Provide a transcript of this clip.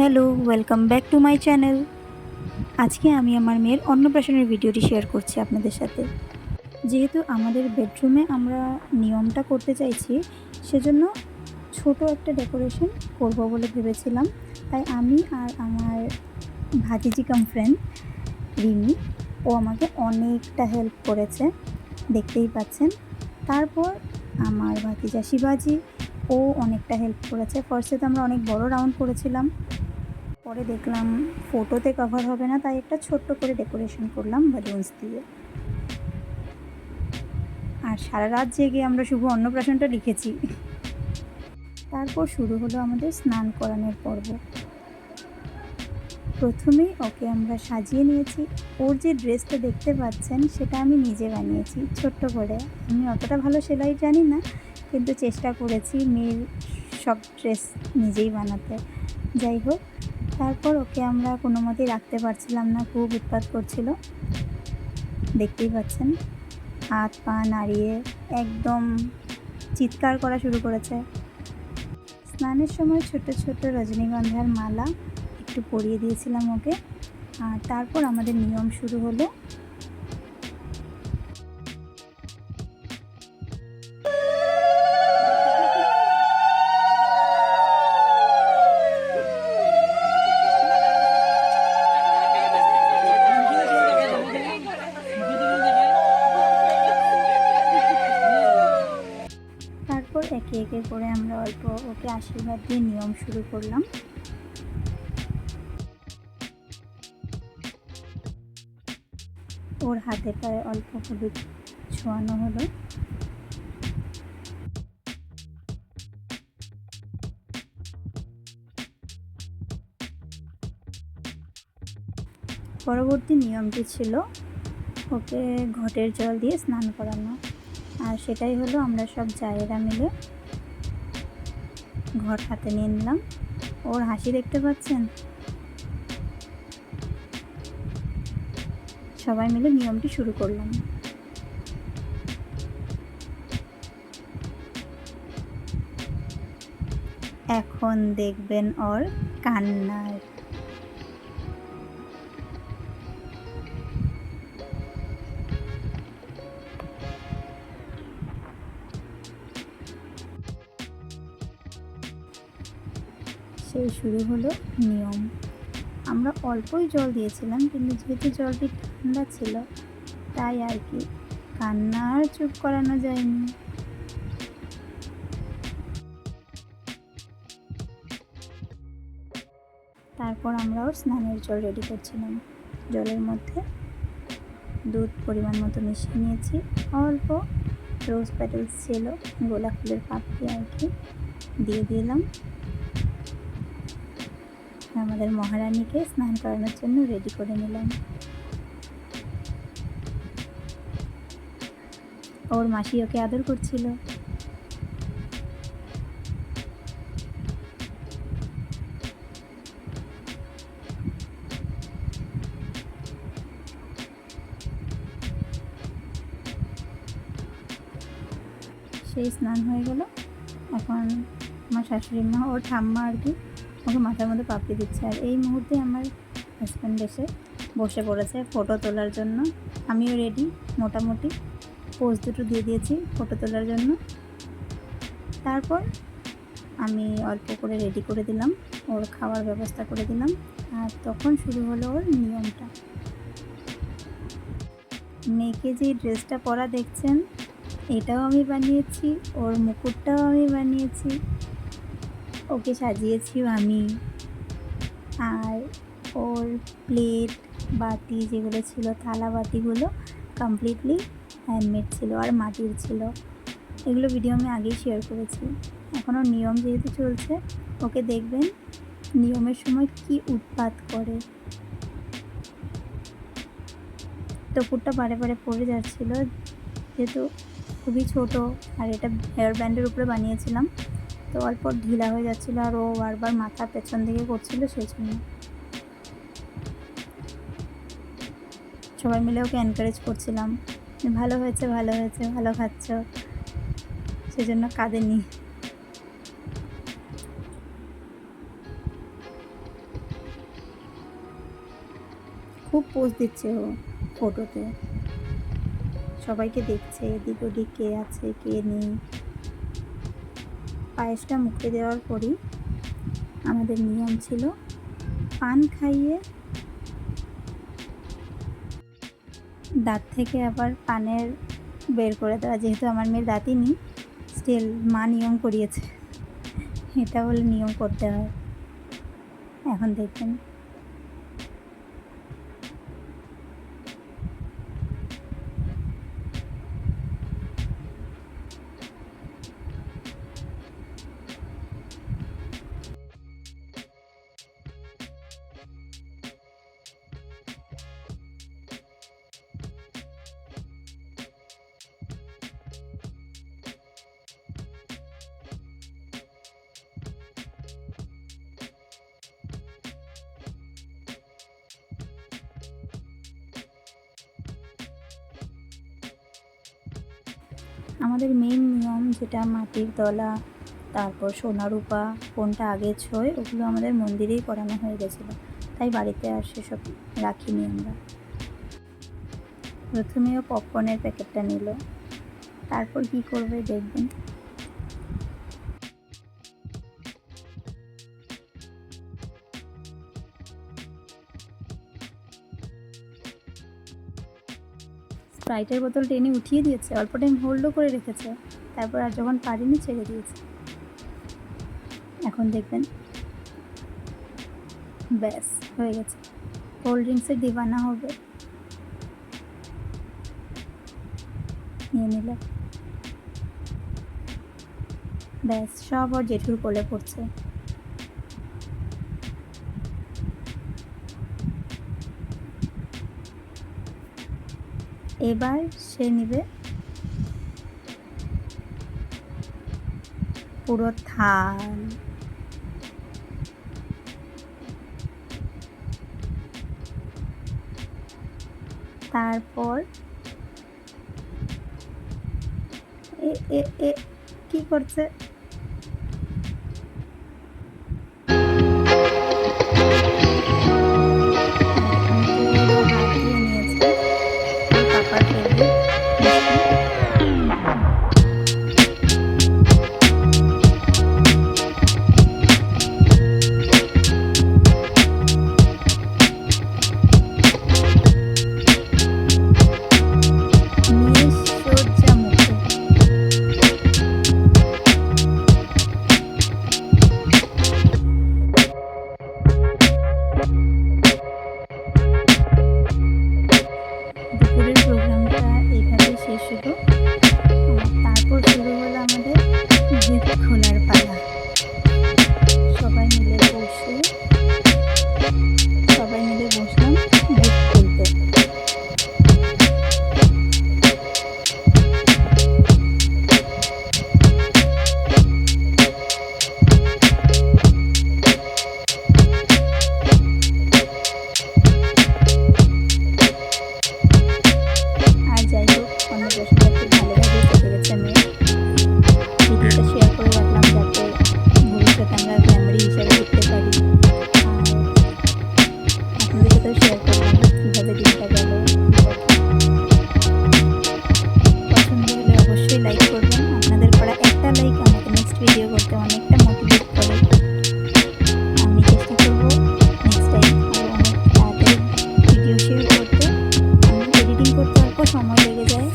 Hello, welcome back to my channel. আজকে আমি আমার মেয়ের অন্নপ্রাশনের ভিডিওটি শেয়ার করছি আপনাদের সাথে। যেহেতু আমাদের বেডরুমে আমরা নিয়মটা করতে চাইছি, সেজন্য ছোট একটা ডেকোরেশন করব বলে ভেবেছিলাম। তাই আমি আর আমার ভাতিজি কাম ফ্রেন্ড রিমি, ও আমাকে অনেকটা হেল্প করেছে, দেখতেই পাচ্ছেন। তারপর আমার ভাতিজা শিবাজি, ও অনেকটা হেল্প করেছে। ফার্স্টে তো আমরা অনেক বড় রাউন্ড করেছিলাম, পরে দেখলাম ফটোতে কভার হবে না, তাই একটা ছোট্ট করে ডেকোরেশন করলাম বালুনস দিয়ে। আর সারা রাত জেগে আমরা শুভ অন্নপ্রাশনটা লিখেছি। তারপর শুরু হলো আমাদের স্নান করানোর পর্ব। প্রথমেই ওকে আমরা সাজিয়ে নিয়েছি। ওর যে ড্রেসটা দেখতে পাচ্ছেন সেটা আমি নিজে বানিয়েছি ছোট্ট করে। আমি অতটা ভালো সেলাই জানি না, কিন্তু চেষ্টা করেছি মেয়ের সব ড্রেস নিজেই বানাতে। যাই হোক, তারপর ওকে আমরা কোনো মতেই রাখতে পারছিলাম না, খুব উৎপাত করছিল, দেখতেই পাচ্ছেন। হাত পা নাড়িয়ে একদম চিৎকার করা শুরু করেছে। স্নানের সময় ছোট ছোট রজনীগন্ধার মালা একটু পরিয়ে দিয়েছিলাম ওকে। আর তারপর আমাদের নিয়ম শুরু হলো। তারপর একে একে করে আমরা অল্প ওকে আশীর্বাদ দিয়ে নিয়ম শুরু করলাম। ওর হাতে পায়ে অল্প হলুদ ছোঁয়ানো হলো। পরবর্তী নিয়মটি ছিল ওকে ঘটের জল দিয়ে স্নান করানো। আর সেটাই হলো, আমরা সব জায়েরা মিলে ঘট হাতে নিয়ে নিলাম। ওর হাসি দেখতে পাচ্ছেন। সবাই মিলে নিয়মটি শুরু করলাম। এখন দেখবেন ওর কান্নার। সেই শুরু হলো নিয়ম। আমরা অল্পই জল দিয়েছিলাম, কিন্তু যেহেতু জলটি ঠান্ডা ছিল তাই আর কি কান্না আর চুপ করানো যায়নি। তারপর আমরা ওর স্নানের জল রেডি করছিলাম। জলের মধ্যে দুধ পরিমাণ মতো মিশিয়ে নিয়েছি, অল্প রোজ প্যাটেলস ছিল, গোলাপ ফুলের পাপড়ি আর কি দিয়ে দিলাম। আমাদের মহারানীকে স্নান করানোর জন্য রেডি করে নিলাম। ওর মাসি ওকে আদর করছিল। সেই স্নান হয়ে গেল। এখন আমার শাশুড়ি মা, ওর ঠাম্মা আর কি, ওকে মাথার মধ্যে পাপড়ি দিচ্ছে। আর এই মুহূর্তে আমার হাজব্যান্ড এসে বসে পড়েছে ফটো তোলার জন্য। আমিও রেডি, মোটামুটি পোজ দুটো দিয়ে দিয়েছি ফটো তোলার জন্য। তারপর আমি অল্প করে রেডি করে দিলাম, ওর খাওয়ার ব্যবস্থা করে দিলাম। আর তখন শুরু হলো ওর নিয়মটা। মেয়েকে যে ড্রেসটা পরা দেখছেন, এটাও আমি বানিয়েছি, ওর মুকুটটাও আমি বানিয়েছি, ওকে সাজিয়েছিও আমি। আর ওর প্লেট বাটি যেগুলো ছিল, থালা বাটিগুলো কমপ্লিটলি হ্যান্ডমেড ছিল আর মাটির ছিল। এগুলো ভিডিও আমি আগেই শেয়ার করেছি। এখনও নিয়ম যেহেতু চলছে, ওকে দেখবেন নিয়মের সময় কি উৎপাত করে। টপুরটা বারে বারে পড়ে যাচ্ছিল, যেহেতু খুবই ছোট আর এটা হেয়ার ব্যান্ডের উপরে বানিয়েছিলাম, তো অল্প ঢিলা হয়ে যাচ্ছিলো আর ও বারবার মাথা পেছন দিকে করছিল, সেই জন্য। সবাই মিলে ওকে এনকারেজ করছিলাম, ভালো হয়েছে ভালো হয়েছে, ভালো খাচ্ছ, সেজন্য কাঁদেনি। খুব পোজ দিচ্ছে ও ফটোতে, সবাইকে দেখছে এদিক ওদিক কে আছে কে নেই। পায়েসটা মুখে দেওয়ার পরই আমাদের নিয়ম ছিল পান খাইয়ে দাঁত থেকে আবার পানের বের করে দেওয়া। যেহেতু আমার মেয়ের দাঁতই নেই, স্টিল মা নিয়ম করিয়েছে, এটা বলে নিয়ম করতে হয়। এখন দেখবেন আমাদের মেইন নিয়ম যেটা মাটির তলা, তারপর সোনা রূপা কোনটা আগে ছোঁয়, ওগুলো আমাদের মন্দিরেই করানো হয়ে গেছিলো, তাই বাড়িতে আর সেসব রাখিনি আমরা। প্রথমেও পপকর্নের প্যাকেটটা নিল, তারপর কি করবে দেখবেন। স্প্রাইটের বোতল টেনে উঠিয়ে দিয়েছে, অল্প টাইম হোল্ডও করে রেখেছে, তারপর আর যখন পারিনি ছেড়ে দিয়েছে। এখন দেখবেন ব্যাস হয়ে গেছে, কোল্ড ড্রিঙ্কসের দিবানা হবে। নিয়ে নিল, ব্যাস সব ওর জেঠুর কোলে পড়ছে। এবার সে নিবে পুরো থাল। তারপর কি করছে, তারপর শুরু হলো আমাদের গিফট খোলার পালা। সবাই মিলে বসলাম গিফট খুলতে। আর যাই হোক, অন্নপ্রাশনটা খুব ভালোভাবেই কেটে গেছে মেয়ে। ভিডিওটা শেয়ার করে রাখলাম যাতে ভবিষ্যতে আমরা মেমোরি হিসাবে দেখতে পারি। আপনাদের সাথেও শেয়ার করলাম কীভাবে দিনটা গেল। পছন্দ হলে অবশ্যই লাইক করবেন। আপনাদের করা একটা লাইক আমাকে নেক্সট ভিডিও করতে অনেকটা মোটিভেট করে। আমি চেষ্টা করব নেক্সট টাইম আরও অনেক তাড়াতাড়ি ভিডিও শেয়ার করতে। আমার এডিটিং করতে অল্প সময় লেগে যায়।